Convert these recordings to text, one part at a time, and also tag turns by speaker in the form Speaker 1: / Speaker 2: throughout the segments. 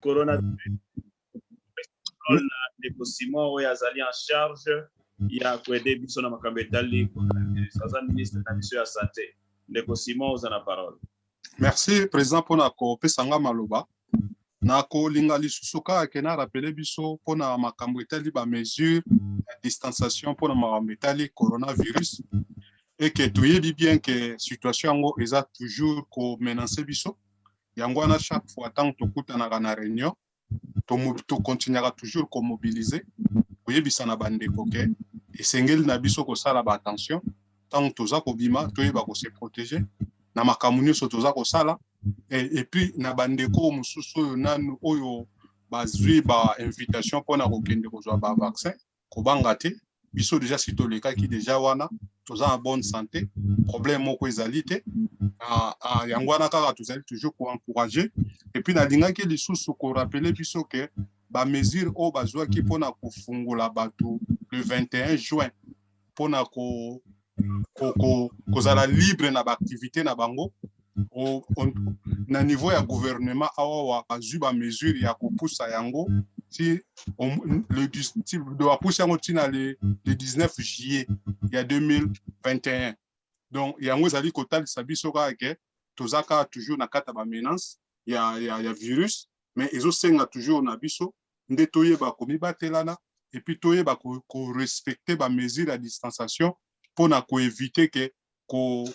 Speaker 1: corona ndeko Simon oyo azali en charge ya koede biso na makambo etali aza ministre na biso ya santé. Ndeko Simon, oza na parole.
Speaker 2: Merci président pona kopesa nga maloba na kolinga lisusu kaka ke na rappele biso pona makambo etali ba mesure ya distanciation pona makambo etali coronavirus et que toyebi bien que situation yango eza toujours ko menacer biso yango wana chaque fois tant tokutanaka na réunion to continuera toujours ko mobiliser koyebisa na bandeko ke esengeli na biso kosala ba attention tant toza kobima toyeba ko se protéger na makambo nyonso toza kosala et puis na bandeko mosusu oyo nanu oyo bazwi ba invitation pona kokende kozwa ba vaccin kobanga te biso déjà si tolekaki déjà wana toza en bonne santé problème moko ezali te yango wana kaka tozali toujours ko encourager et puis nalingaki lisusu ko rappeler biso ke ba mesure oyo bazwaki pona kofungola bato le 21 juin pona kozala libre na baactivité na bango na niveau ya gouvernement awa bazwi ba mesure ya kopusa yango si bapusa yango ntina le 19 juillet ya 2021 donc yango ezali kotalisa biso kaka ke toza kaka toujours na kati ya bamenance ya virus mais ezosenga toujours na biso nde toyeba komibatelana et puis toyeba korespecte bamesure ya distanciation mpona koevite ke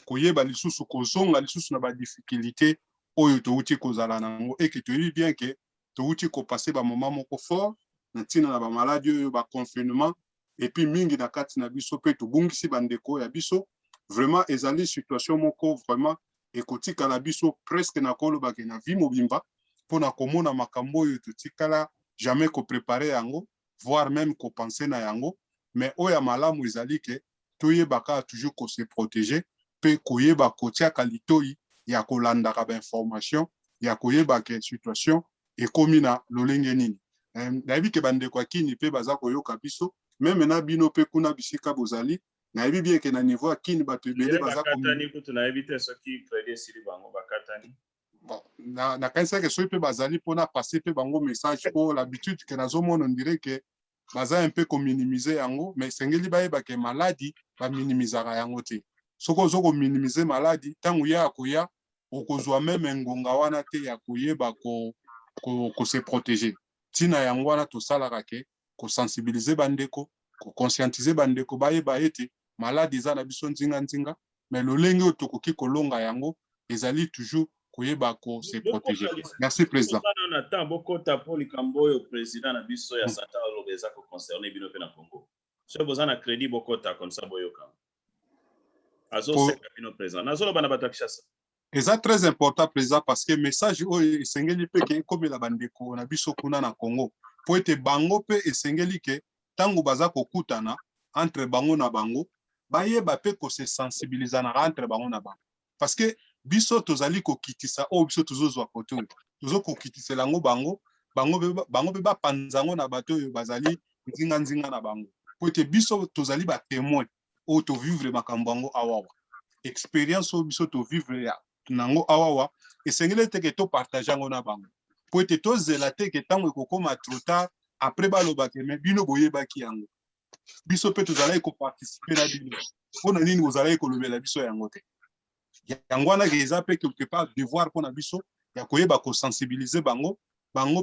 Speaker 2: koyeba lisusu kozonga lisusu na badifficulté oyo touti kozala nango et que toyebi bien ke touti kopase bamoment moko fort na ntina na bamaladi oyo baconfinement et puis mingi na kati na biso mpe tobungisi bandeko ya biso vraiment ezali situation moko vraiment ekotikala biso presque na kolobake na vie mobimba mpona komona makambo oyo totikala jamais koprépare yango voire même kopense na yango mais oyo ya malamu ezali ke toyebaka toujours ko se protéger pe koyeba kotiaka litoi ya kolandaka bainformation ya koyeba ke situation ekomi na lolenge nini nayebi ke bandeko ya kini mpe baza koyoka biso meme na bino mpe kuna bisika bozali nayebi bien ke na niveau ya kini bato ebele baza nakanisaki soki mpe bazali mpona passe mpe bango message mpo l'habitude ke nazomona ondire ke baza un peu kominimize yango mais esengeli bayeba ke maladi baminimizaka yango te soki ozo kominimize maladi ntango ya koya okozwa meme ngonga wana te ya koyeba kose protéger ntina yango wana tosalaka ke kosensibilize bandeko kokonscientize bandeko bayeba ete maladi eza na biso nzinga mais lolenge oyo tokoki kolonga yango ezali toujours koyeba kose protéger. Merci président.
Speaker 1: Na temps bokota po likambo oyo président na biso ya santé aloba eza ko concerner bino pe na Congo. So boza na crédit bokota comme ça boyoka. Azo seka bino président. Nazoloba na bato ya Kinshasa.
Speaker 2: Eza très important président parce que message oyo esengeli pe ke komela bandeko na biso kuna na Congo. Po ete bango pe esengeli ke tango baza kokutana entre bango na bango bayeba pe ko se sensibiliser na entre bango na bango. Parce que biso tozali kokitisa o biso tozozwa kote oyo tozo kokitisela ngo bango be bapanzango na bato oyo bazali nzinga na bango po ete biso tozali ba témoin o to vivre makambo yango awawa expérience o biso to vivre ya nango awawa esengeli teke to partager ngo na bango po ete tozela teke tango ekokoma trop tard après baloba ke me bino boyebaki yango biso pe tozali ko participer na bino mpona nini bozali kolobela biso yango te yango wana eza pe quelque part devoir mpona biso ya koyeba kosensibilize bango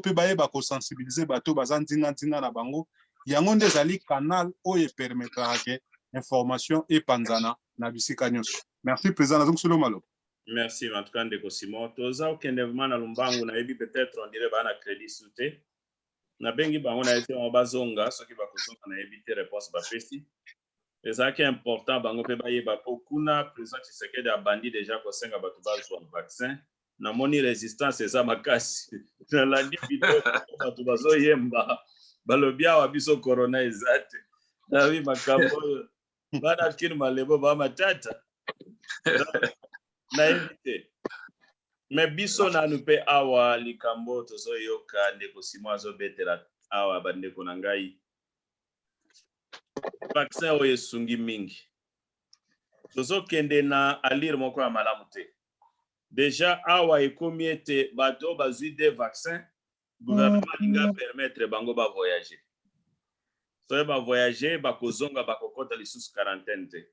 Speaker 2: pe bayeba kosensibilize bato baza nzinga na bango yango nde ezali canal oyo epermettraka ke information epanzana na bisika nyonso. Merci président nazongisolo maloba.
Speaker 1: Merci en tout cas ndeko Simon toza okende vraiment na Lumbangu nayebi peut-être on dirait bana crédit souté na bengi bango na ete on bazonga soki bakozonga nayebi te réponse bapesi. C'est important bango pe bayeba po kuna président Tshisekedi abandi déjà kosenga bato bazwa vaccin na moni résistance eza makasi na landi video bato bazoyemba balobia wa biso corona ezate na wi makambo bana kini malebo ba matata na invité mais biso na nupe awa likambo tozoyoka ndeko Simon azobetela awa bandeko na ngai vaccin oyo esungi mingi tozokende na alire moko ya malamu te déjà awa ekomi ete bato bazwi de vaccin gouvernement linga permettre bango ba voyager. So ba voyager ba kozonga ba kokota lisusu quarantaine te.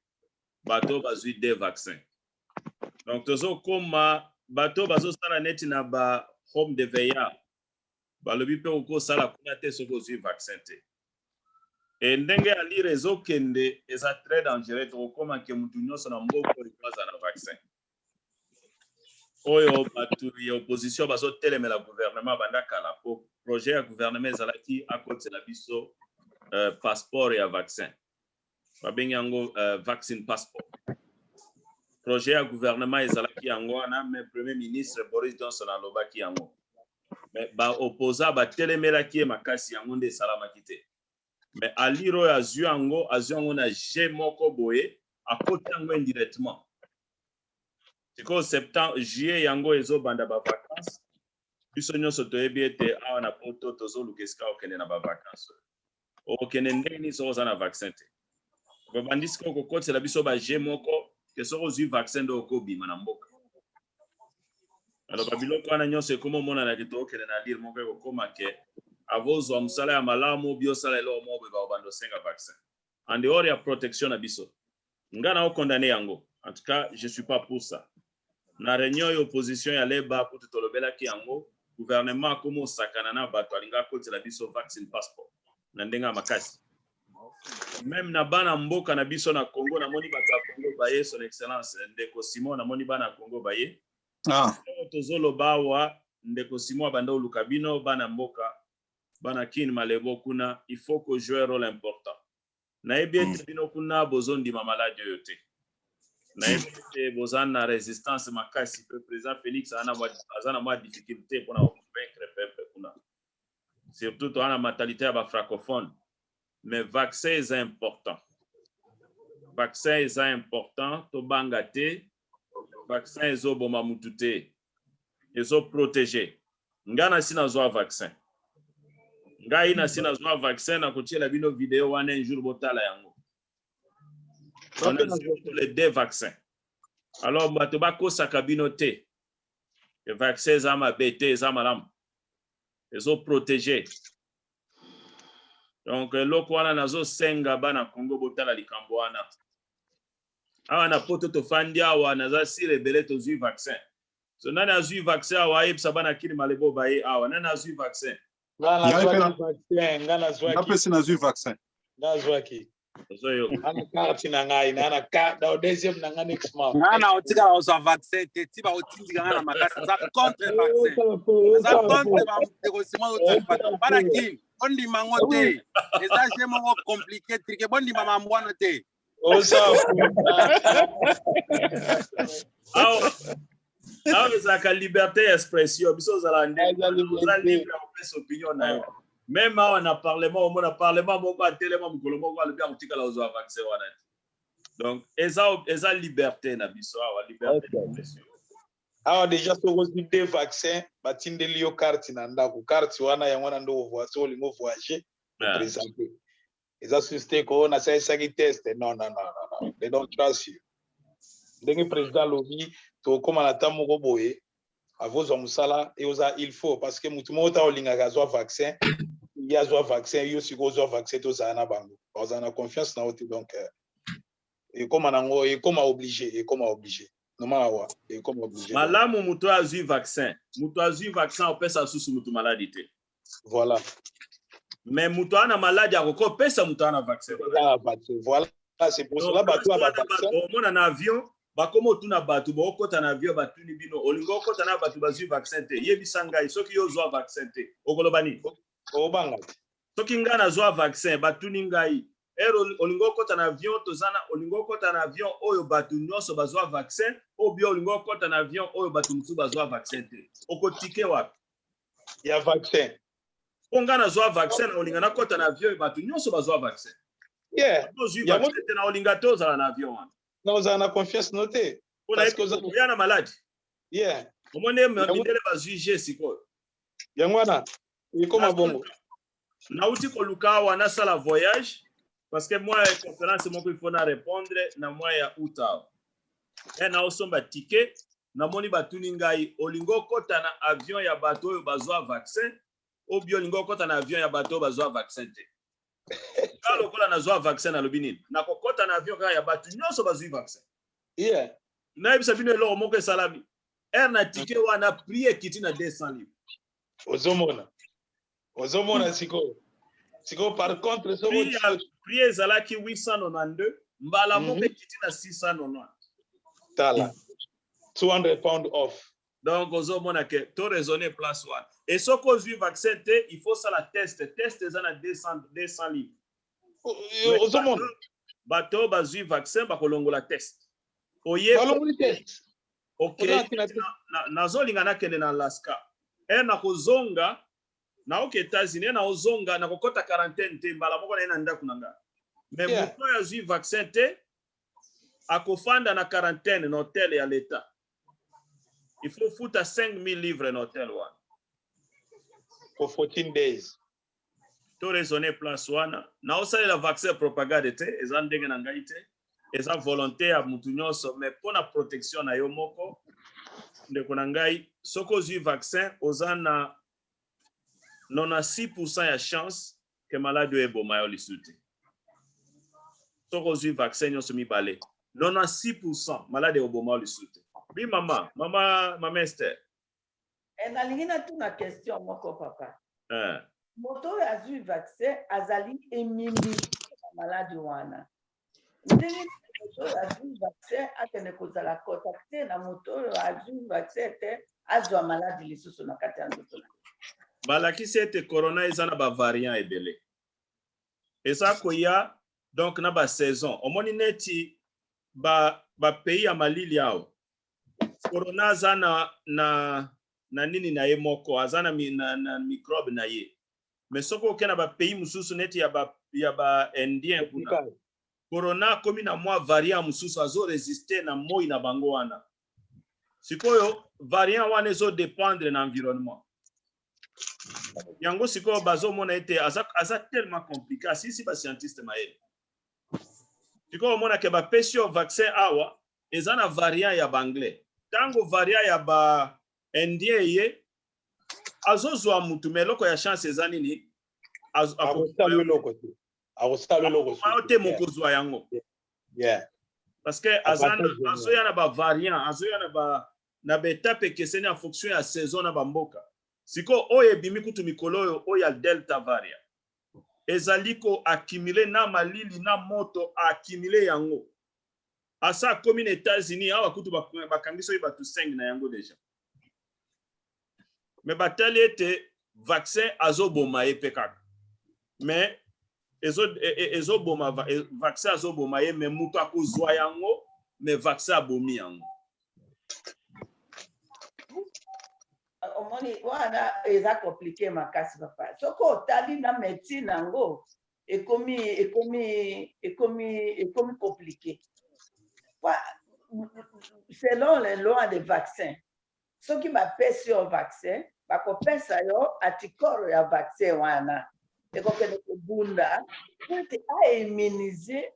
Speaker 1: Bato bazui des vaccins. Donc tozo koma bato bazo sala neti na ba home de veillard. Balobi pe oko sala kuna te soko zui vaccin te. Et ndenge ali rezo kende eza très dangereux to koma ke mutu nyonso na mboko likaza na vaccin. Oyo batu ya opposition bazo telemela gouvernement bandaka la projet ya gouvernement ezalaki akotse la biso passeport ya vaccin. Babengi yango vaccine passport. Projet ya gouvernement ezalaki yango wana mais premier ministre Boris Johnson alobaki yango. Mais ba opposa ba telemelaki makasi yango nde salamaki te. Mais aliro ya zui yango na je moko boye akoti yango indirectement. Siko septembre juillet yango ezo banda ba vacances. Biso nyonso toyebi ete awa na poto tozoluka esika okende na ba vacances. Okende ndeni so za na vaccin te. Babandisi ko kokotela biso ba je moko ke soko zui vaccin do okobima na mboka. Alors babiloko wana nyonso ekomo mona na kitokele na lire moko ekokoma ke avozwa msala ya malamu biosala elo mobe ba obando senga vaccin. En dehors ya protection na biso. Ngana o condamner yango. En tout cas, je suis pas pour ça. Na réunion ya opposition ya leba pour tolobela ki yango gouvernement komo sakana na bato alinga kotela biso vaccine passport. Na ndenga makasi. Même na bana mboka na biso na Congo na moni bato ya Congo baye son excellence ndeko Simon na moni bana Congo baye. Tozolo bawa ndeko Simon banda olukabino bana mboka bana kin malebo kuna il faut que jouer rôle important. Na ebiete bino kuna bozondi ma malade yote. Na ebiete bozana résistance makasi pe président Félix azana ma difficulté pour convaincre peuple kuna. Surtout ana mentalité ba francophone. Mais vaccin est important. Vaccin est important to bangate. Vaccin est oboma mutute. Ezo protéger. Ngana sina zo vaccin. Ngai na sina zo vaccin na kotiela bino vidéo wana un jour botala yango. On a les deux vaccins. Alors bato bakosa kabino te. Le vaccin za mabete za malam. Ezo protéger. Donc loko wana nazo senga bana Congo botala likambo wana. Awa na poto to fandi awa naza si rebele to zui vaccin. So nani azui vaccin awa yebisa bana kini malebo baye awa nani azui vaccin.
Speaker 2: Ngana zui vaccin.
Speaker 3: Nazwaki.
Speaker 1: Zoyo.
Speaker 3: Ana carte na ngai na ana carte da deuxième na ngani next month.
Speaker 4: Ngana otika oza vaccin te tiba otindi ngana makasi za contre vaccin. Za contre ba muteko sima otipata. Bana ki bondi mango te. Eza jemo mo compliqué trike bondi mama mbwana te.
Speaker 1: Aho zaka liberté d'expression biso za libre opinion na yo. Même en parlement au monde parlement moko atelema mukolo moko ali bien utika la ozo vaccin wana. Donc eza liberté na biso awa liberté d'expression.
Speaker 3: Awa déjà soko des vaccins batindeli yo carte na ndako carte wana yango na ndo voice olingo voyager présenter. Eza susté ko na sa ki test non they don't trust you. Ndenge président lobi to koma na tamoko boye avozwa musala eoza il faut parce que mutu mota olinga gazwa vaccin il a vaccin yo siko zo vaccin to za na bango on a confiance na oti donc et comme nango et comme obligé normalement et comme obligé
Speaker 1: malamu mutu azui vaccin opesa susu mutu maladie
Speaker 3: voilà
Speaker 1: mais mutu ana maladie akoko pesa mutu ana vaccin
Speaker 3: voilà c'est pour cela batu ba vaccin
Speaker 1: mona na avion bakomo tuna batu bokota na avion batuni bino olingo kota na batu bazui vaccin te yebisa ngai soki yo zo vaccin te okolobani
Speaker 3: obanga
Speaker 1: soki nga na zo vaccin batuni ngai olingo kota na avion tozana olingo kota na avion oyo batu nyonso bazwa vaccin obio olingo kota na avion oyo batu mutu bazwa vaccin te okotike wapi
Speaker 3: ya vaccin
Speaker 1: onga na zo vaccin na olinga na kota na avion batu nyonso bazwa vaccin
Speaker 3: yeah
Speaker 1: ya vaccin na olinga tozala na avion wana
Speaker 3: nous avons confiance notée
Speaker 1: parce que vous avez maladie
Speaker 3: yeah
Speaker 1: comment est mindele ba juger siko
Speaker 3: yangwana ikoma bongo
Speaker 1: na uti ko luka wana sala voyage parce que moi conférence mon il faut na répondre na moi ya uta et na osomba ticket na moni batuni ngai olingo kota na avion ya bato oyo bazwa vaccin obio lingo kota na avion ya bato bazwa vaccin te. Ka lokola nazwa vaccin na lobini na kokota na avion ka ya bato nyonso bazwi vaccin.
Speaker 3: Yeah.
Speaker 1: Na ebisa bino eloko moko esalami. Na ticket wana prix ekiti na 200 livres.
Speaker 3: Ozomona siko. Siko par contre
Speaker 1: prix ezalaki 892 mbala moko ekiti na 690.
Speaker 3: Tala. 200 pounds off.
Speaker 1: Donc ozomona ke to raisonner place one. Et ce qu'on veut vaccin te, il faut ça la test. Test eza na 200 livres.
Speaker 3: Ozomona.
Speaker 1: Bato bazui vaccin bakolongola test. Oye.
Speaker 3: Balongoli test.
Speaker 1: Okay. Nazolinga nakende na Alaska. Na kozonga na oke États-Unis na ozonga na kokota quarantaine te mbala moko na ndako nanga. Mais muto ya zui vaccin te akofanda na quarantaine na hotel ya l'État. Il faut foutre 5,000 livres en hôtel one.
Speaker 3: For 14 days.
Speaker 1: To raisonner place wana. Na osali la vaccin propagande te, eza ndenge na ngai te. Eza volonté ya mutu nyonso, mais pona protection na yo moko. Ndeko na ngai, soko zui vaccin, oza na 96% ya chance que malade eboma yo lisuti. Soko zui vaccin nyonso mibale. 96% malade eboma yo lisuti. Oui, maman Esther.
Speaker 5: Nalingi na tuna question moko papa. Moto ya zui vaccin azali immunité maladi wana. Ndenge moto ya zui vaccin akene kozala contacté na moto ya zui vaccin te azwa maladi lisusu na kati ya nzoto.
Speaker 1: Balakisi ete corona eza na ba variant ebele. Eza koya donc na ba saison. Omoni neti ba pays ya malili yao. Corona aza na nini na ye moko, aza na microbe na ye. Mais soko okena ba pays mususu neti ya ba indien kuna. Corona komi na mwa variant mususu azo résister na moi na bango wana. Sikoyo variant wana ezo dépendre na environnement. Yango sikoyo bazo mona ete aza tellement compliqué si ba scientiste maele. Sikoyo mona ke ba pesio vaccin awa eza na variant ya banglais. Tango variant ya ba indien ye azozwa mutu meloko ya chance eza nini
Speaker 3: akosala loko
Speaker 1: te mokozwa yango.
Speaker 3: Yeah.
Speaker 1: Parce que azoya na ba variant, azoya na ba étape keseni en fonction ya saison na bamboka. Siko oyo ebimi kutu mikolo oyo ya delta variant. Ezali ko accumuler na malili na moto accumuler yango. Asa commune États-Unis awa kutu bakangiso yi batu 5 na yango déjà. Mais batali ete vaccin azoboma ye pekaka. Mais ezoboma vaccin azoboma ye mais mutu akozwa yango mais vaccin abomi yango.
Speaker 5: Omoni wana eza compliqué makasi papa. Soko otali na médecine nango ekomi compliqué. Selon les lois des vaccins, ceux qui m'appellent sur vaccin, bakopesa yo anticorps ya vaccin wana. Ekokende kubunda pour immuniser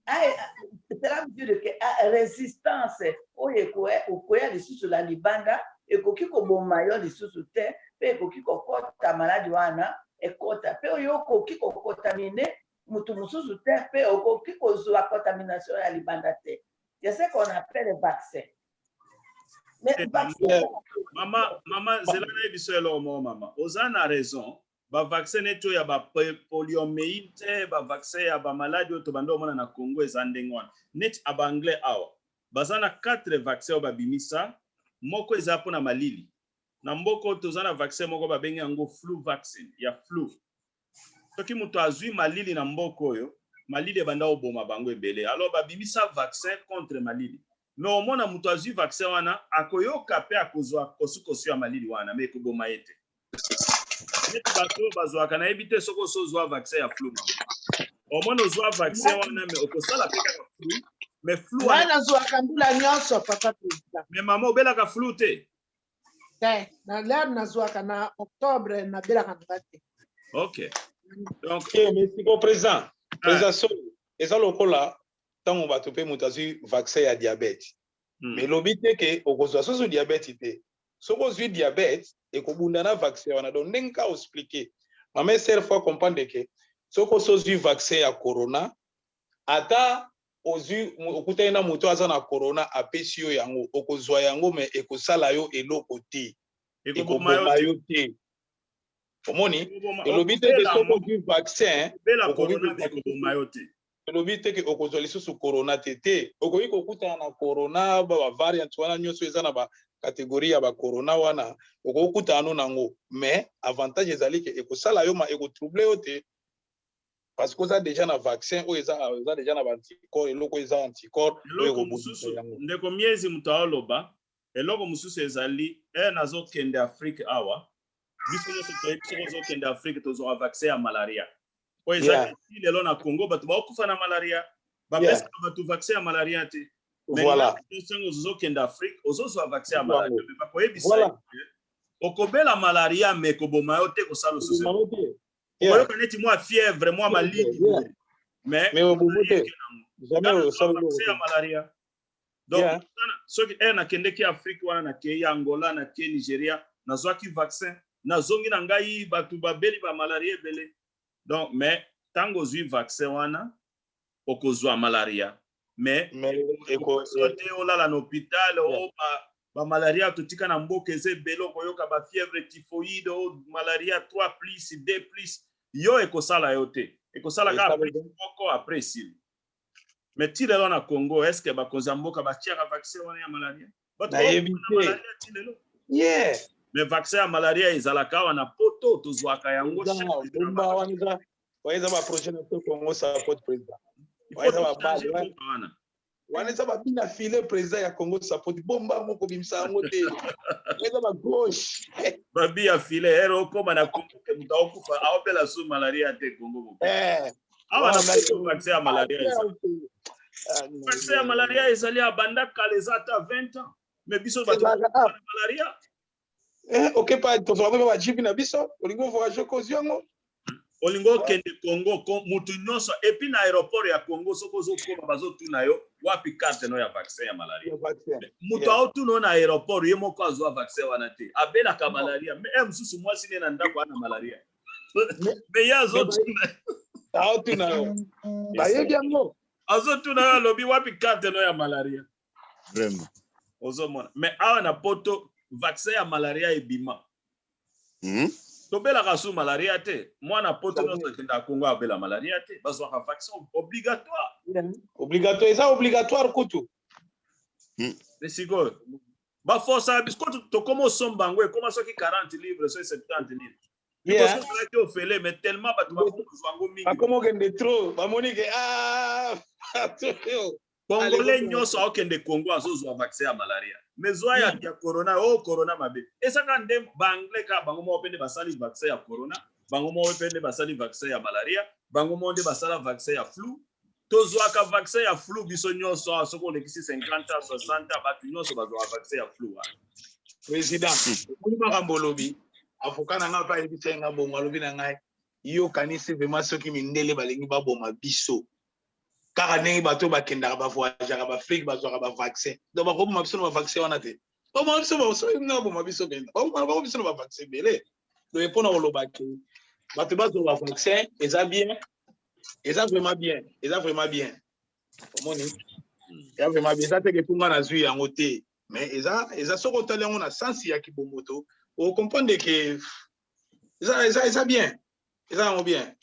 Speaker 5: cela veut dire que résistance okoya lisusu la libanda ekoki koboma yo lisusu te pe ekoki kokota maladi wana ekota pe oyo okoki kokontamine mutu mususu te pe okoki kozwa contamination ya libanda te. C'est ce qu'on appelle le vaccin. Mais vaccin,
Speaker 1: maman zelana ebiso elomo mama ozana raison. Ba vaccin neto ya ba poliomyélite ba vaccin ya ba maladie to bando mona na Congo ezandengwana net aba anglais awa bazana 4 vaccins ba bimisa moko eza pona malili na mboko tozana vaccin moko ba bengi yango flu vaccine ya flu soki muto azwi malili na mboko oyo malili banda oboma bango ebele alors ba bimisa vaccin contre malili mais au mona muto azwi vaccin wana akoyoka pe akozwa kosukosu ya malili wana mais ekoboma ete neti bato bazwaka na ebite soko sozwa vaccin ya flu au moins ozwa vaccin wana mais okosala pe kaka flu mais flu
Speaker 6: wana zwaka mbula nyonso papa président
Speaker 1: mais maman obelaka flu te
Speaker 6: na leo nazwaka na octobre na belaka ngate.
Speaker 1: OK donc
Speaker 3: mais siko président so eza lokola tango bato pe mutazwi vaccin ya diabète mais lobite ke okozwa soso diabète te soko zwi diabète et ko bunda na vaccin wana donc ndenka expliquer mama sœur faut comprendre que soko sozu vaccin ya corona ata ozu okuta na moto aza na corona apesi yo yango okozwa yango mais ekosala yo eloko te ekoboma yo te omoni elobi te soko du vaccin
Speaker 1: bela corona ekoboma yo te
Speaker 3: elobi te ke okozwa lisusu corona te okoki kokutana na corona ba variant wana nyonso eza na ba catégorie ya ba corona wana okokutana nango mais avantage ezali ke ekosala yo ma ekotrouble yo te parce que ça déjà na vaccin ou eza déjà na anticorps eloko eza anticorps
Speaker 1: eloko mususu ndeko miezi mutaoloba eloko mususu ezali nazo kende Afrique awa biso nyonso toyebi kende Afrique tozwa vaccin ya malaria o ezali lelo na Congo bato bakufa na malaria bapesa bato vaccin ya malaria te
Speaker 3: voilà
Speaker 1: maintenant ozo kende Afrique ozozwa vaccin ya malaria mais bakoyebisa okobela malaria mais koboma yo te kosala susu okoyoka neti mwa fièvre mwa malili mais
Speaker 3: jamais
Speaker 1: vaccin ya malaria donc soki nakendeki Afrique wana nakei Angola nakei Nigeria nazwaki vaccin nazongi na ngai bato babeli ba malaria ebele donc mais tango ozwi vaccin wana okozwa malaria mais ekote olala na hôpital o ba malaria totika na mboka eze ebele okoyoka ba fièvre typhoïde o malaria 3+ 2+ yo ekosala yo te ekosala ka après sili mais ti lelo na Congo est-ce que bakonza mboka batiaka vaccin wana ya malaria bato malaria ti lelo mais vaccin ya malaria ezalaka wana poto tozwaka yango
Speaker 3: waiza ba projet na Congo support président waiza ba base wana waiza ba bina filer président ya Congo support bomba moko bimsa yango te waiza ba gauche
Speaker 1: babi ya filer ero koma na Congo ke mutaokufa aopela su malaria te Congo awa na vaccin ya malaria vaccin ya malaria ezali abanda kala eza ata 20 ans mais biso bato malaria
Speaker 3: ok pa tozwa ba jipi na biso olingo voyage kozi yango
Speaker 1: olingo kende Congo mutu nyonso et puis na aéroport ya Congo soko zokoma bazotuna yo wapi carte no ya vaccin ya malaria mutu aotuna na aéroport ye moko azwa vaccin wana te abelaka malaria mais mususu mwasi ne na ndako ana malaria mais ya azotuna
Speaker 3: aotuna yo bayebi yango
Speaker 1: azotuna yo lobi wapi carte no ya malaria
Speaker 7: vraiment
Speaker 1: ozomona mais awa na poto vaccin ya malaria ebima tobelaka su malaria te mwana poto nyonso akenda Congo abela malaria te bazwaka vaccin
Speaker 3: obligatoire eza obligatoire kutu
Speaker 1: mais sikoyo baforsa biso tokoma osomba yango ekoma soki 40 livres soki 70 livres bikososalaki ofele mais tellement bato bakozwa yango mingi
Speaker 3: bakomokende trop bamoni ke
Speaker 1: Congolais nyonso aokende Congo azozwa vaccin ya malaria mais zwa ya corona corona mabe esaka nde banglais ka bango mo pende basali vaccin ya corona bango mo pende basali vaccin ya malaria bango mo nde basala vaccin ya flu tozwa ka vaccin ya flu biso nyonso soko lekisi 50 60 batu nyonso bazwa vaccin ya flu
Speaker 3: président kuli makambo lobi afukana nga pa ebisa nga bongo lobi na ngai yo kanisi vraiment soki mindele balengi baboma biso kaka ndenge bato bakendaka bavoyageaka baafrike bazwaka bavaccin donc bakoboma biso na bavaccin wana te bakoboma biso kenda bakoboma biso na bavaccin ebele donc mpona kolobaki bato bazwa bavaccin eza bien eza vraiment bien omoni eza vraiment bien eza teke mpunga nazwi yango te mais eza soki otali yango na sansi ya kibomboto okomprendre ke eza bien eza yango bien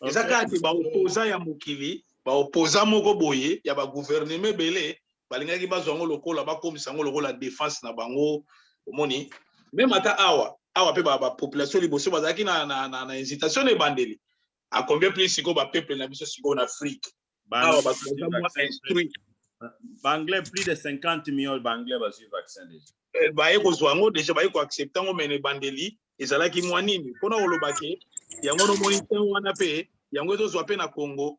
Speaker 3: eza kaka te baopoza ya mokili baopoza moko boye ya bagouvernement ebele balingaki bazwa yango lokola bakomisa yango lokola défense na bango omoni même ata awa mpe bapopulation liboso bazalaki na hésitation na ebandeli a combien plus sikoyo bapeuple na biso sikoyo na Afrique awa bato baza mwa instruit
Speaker 1: banglais plus de 50 millions banglais bazwi vaccin déjà
Speaker 3: baye kozwa yango déjà baye koaccepte yango mene ebandeli ezalaki mwa nini mpona kolobake yango nomoni ntango wana mpe yango ezozwa mpe na Congo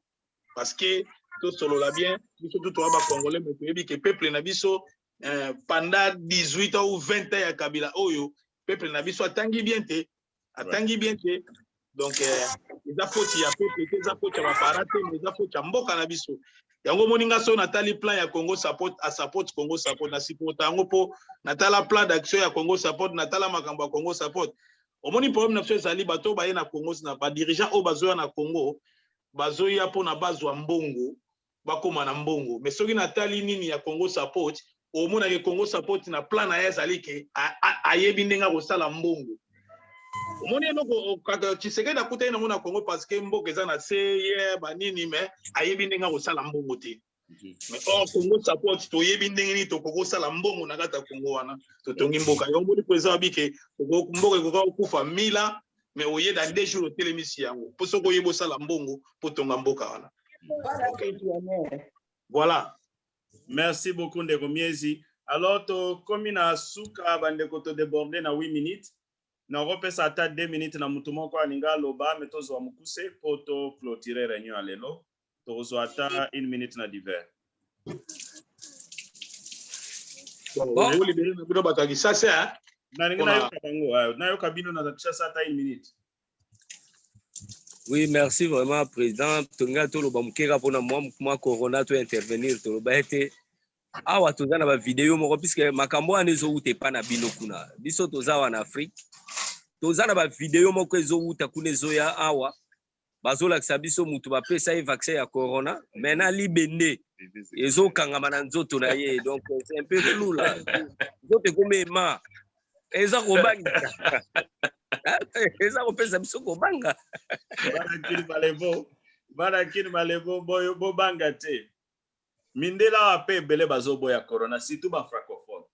Speaker 3: parce que tosolola bien biso tout toa bacongolais mais toyebi ke peuple na biso pendant 18 ans ou 20 ans ya kabila oyo peuple na biso atangi bien te donc eza foti ya peuple te eza foti ya baparate mais eza foti ya mboka na biso yango moninga so natali plan ya Congo support a support Congo support na support yango po natala plan d'action ya Congo support natala makambo ya Congo support omoni problème na fese ali bato ba na Congo na ba dirigeant o bazoya na Congo bazoya po na bazwa mbongo bakoma na mbongo mais soki natali nini ya Congo support omona ke Congo support na plan na ezali ke ayebi ndenga ko sala mbongo omoni eloko kaka Tshisekedi akutai na mona Congo parce que mboka eza na seye banini mais ayebi ndenga ko sala mbongo te mais Congo support to yebi ndenge ni to ko sala mbongo na kata Congo wana to tongi mboka yo mboni kweza bike mboka ko kufa mila mais oye dans 2 jours telemisi yango po soko yebo sala mbongo po tonga mboka wana. Voilà.
Speaker 1: Merci beaucoup Ndeko Miezi. Alors to komi na suka bandeko to déborder na 8 minutes. Na repesa ata 2 minutes na mutu moko aninga loba metozo wa mukuse po to clôturer réunion à lelo. Tozo ata 1 minute na divers.
Speaker 3: Bon, vous libérez na bino bataki ça c'est hein.
Speaker 1: Na ninga na yokabango, na yokabino na zakisha ata 1 minute.
Speaker 7: Oui, merci vraiment, Président. Tonga toloba mukeka pona moi corona to intervenir toloba ete awa tozana ba vidéo moko puisque makambo anezo ute pa na bino kuna. Biso tozawa na Afrique. Tozana ba vidéo moko ezo uta kuna ezo ya awa. Bazola kisabiso mutu ba pesa e vaccin ya corona, mais na libende ezo kangama na nzoto na ye. Donc c'est un peu flou là. Nzoto komema. Eza kobanga. Eza kopesa biso kobanga.
Speaker 1: Barakini malebo boyo bobanga te. Mindela ape bele bazobo ya corona surtout ba francophone.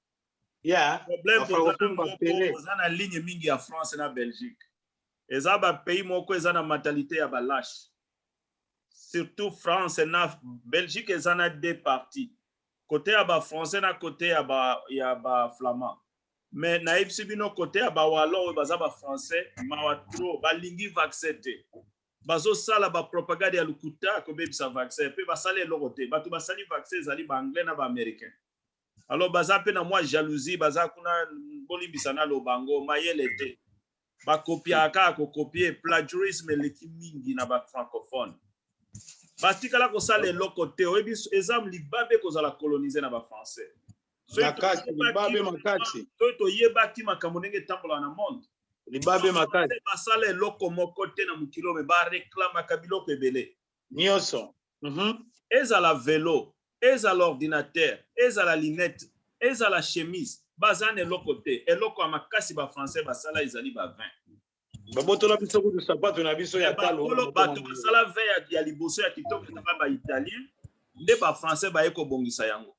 Speaker 3: Yeah.
Speaker 1: Problème tozana ligne mingi ya France na Belgique. Eza ba pays moko eza na mentalité ya balash. Surtout France na Belgique eza na 2 parties. Côté ya ba français na côté ya ba flamand. Mais na ibsibino côté ya ba walo baza ba français mawa trop balingi vaccin te. Bazo sala ba propagande ya lukuta ko bebisa vaccin pe basala eloko te bato basali vaccin ezali ba anglais na ba américain. Alors baza pe na moi jalousie baza kuna bolimbisa na lobango mayele te. Ba copia ka ko copier plagiarisme leki mingi na ba francophone. Batikala ko sala eloko te oyebi exam libabe ko zala coloniser na ba français.
Speaker 3: Makati libabe makati.
Speaker 1: To yebaki makambo ndenge tambola na monde.
Speaker 3: Libabe makati.
Speaker 1: Basala eloko moko te na mukilo me ba réclame kabiloko ebele.
Speaker 3: Nyoso.
Speaker 1: Eza la vélo, eza l'ordinateur, eza la lunette, eza la chemise. Bazane eloko te, eloko ya makasi ba français basala ezali ba 20.
Speaker 3: Babotola biso ku sapato na biso ya talo.
Speaker 1: Bato basala 20 ya liboso ya kitoko na ba italien, nde ba français ba eko bongisa yango.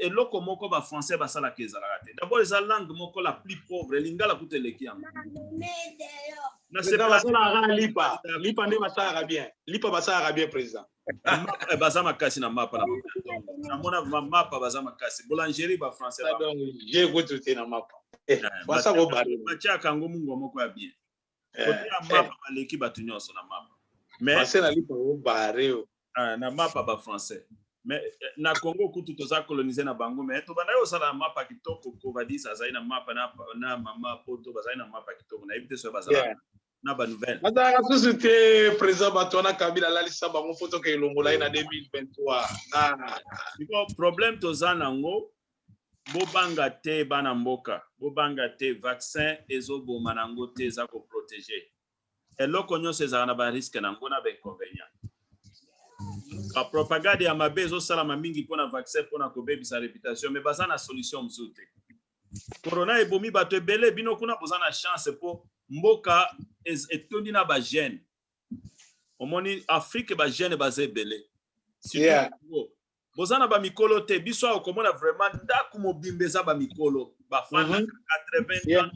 Speaker 1: Eloko moko ba français basala kezala te. D'abord eza langue moko la plus pauvre, lingala kuteleki yango.
Speaker 3: Na c'est pas ça lipa. Lipa nde basala bien. Lipa basala bien président.
Speaker 1: Baza makasi na mapa na moko. Na mona mapa baza makasi. Boulangerie ba français ba.
Speaker 3: Donc j'ai goûté na mapa. Basa ko bari.
Speaker 1: Bacha kango mungo moko ya bien. Côté ya mapa baleki batu nyonso na mapa. Mais
Speaker 3: français na lipa ko bari.
Speaker 1: Na mapa ba français. Mais na Congo kutu toza coloniser na bango mais to bana yo sala mapa kitoko ko badisa za ina mapa na mama poto baza ina mapa kitoko na ibite so baza na ba nouvelle.
Speaker 3: Nada suscité président Batona Kabila la lisa bango photo ke longola ina 2023.
Speaker 1: Biko problème toza nango bobanga te bana mboka bobanga te vaccin ezobo manango te za ko protéger. Eloko nyonso za na ba risque nango na ba inconvénient. La propagande ya mabe zo sala mingi pona vaccin pona ko bebisa réputation mais baza na solution mzute. Corona ebomi bato ebele bino kuna boza na chance po mboka etondi na ba jeune. Omoni Afrique ba jeune baza ebele.
Speaker 3: Yeah.
Speaker 1: Boza na ba mikolo te biso akomona vraiment ndaku mobimbeza ba mikolo ba fana 80 ans,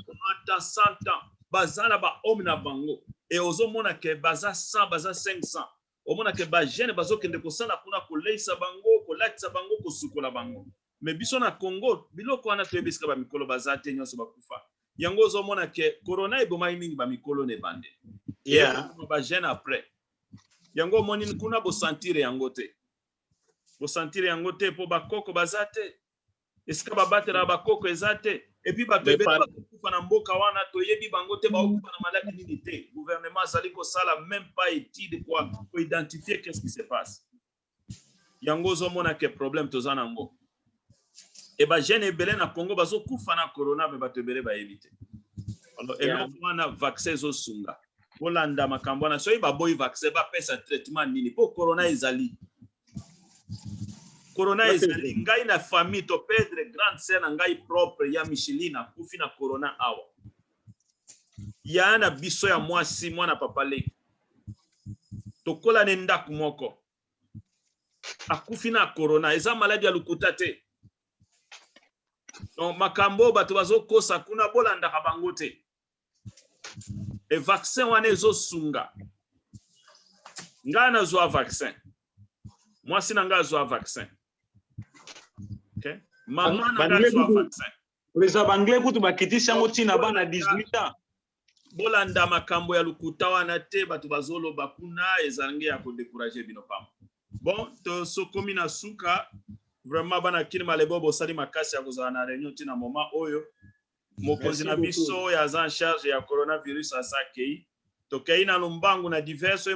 Speaker 1: 90 ans, 100 ans baza na ba homme na bango et ozomona ke baza 100 baza 500. Omona ke ba jeune bazokende kosala kuna koleisa bango kolatisa bango kosukola bango mais biso na Congo biloko wana toyebisika ba mikolo bazate nyonso bakufa yango ozomona ke corona eboma mingi ba mikolo ne bande ba jeune après yango moni kuna bo sentir yango te po bakoko bazate esika ba batera bakoko ezate Et puis bato ebele bakufa na mboka wana toyebi bango te bakufa na maladi nini te. Gouvernement azali ko sala même pas étude quoi pour identifier qu'est-ce qui se passe. Yango zo mona ke problème toza nango. Et ba jeune ebele na Congo bazo kufa na corona me bato ebele ba éviter. Alors eloko wana vaccin zo sunga. Bolanda makambo na soyi ba boy vaccin ba pesa traitement nini po corona ezali. Corona ezali ngai na famille to perdre grande sœur na ngai propre ya Michelina kufi na corona awa. Ya na biso ya mwasi mwana papa le. Tokola nenda kumoko. Akufi na corona eza maladie ya lukuta te. Donc makambo bato bazokosa kuna bolanda ka bango te. E vaccin wana ezo sunga. Nga na zwa vaccin. Mwasi na nga zwa vaccin. Okay? Mama na nga zwa vaccin.
Speaker 3: Uleza bangle kutu bakitisi yango tina bana 18 ans.
Speaker 1: Bolanda makambo ya lukuta wana te bato bazolo bakuna ezange ya ko décourager bino pam. Bon, to sokomi na suka vraiment bana kini malebobo sali makasi ya kozala na réunion tina moment oyo. Mokonzi na biso ya en charge ya coronavirus asakei. Tokei na lombangu na diverso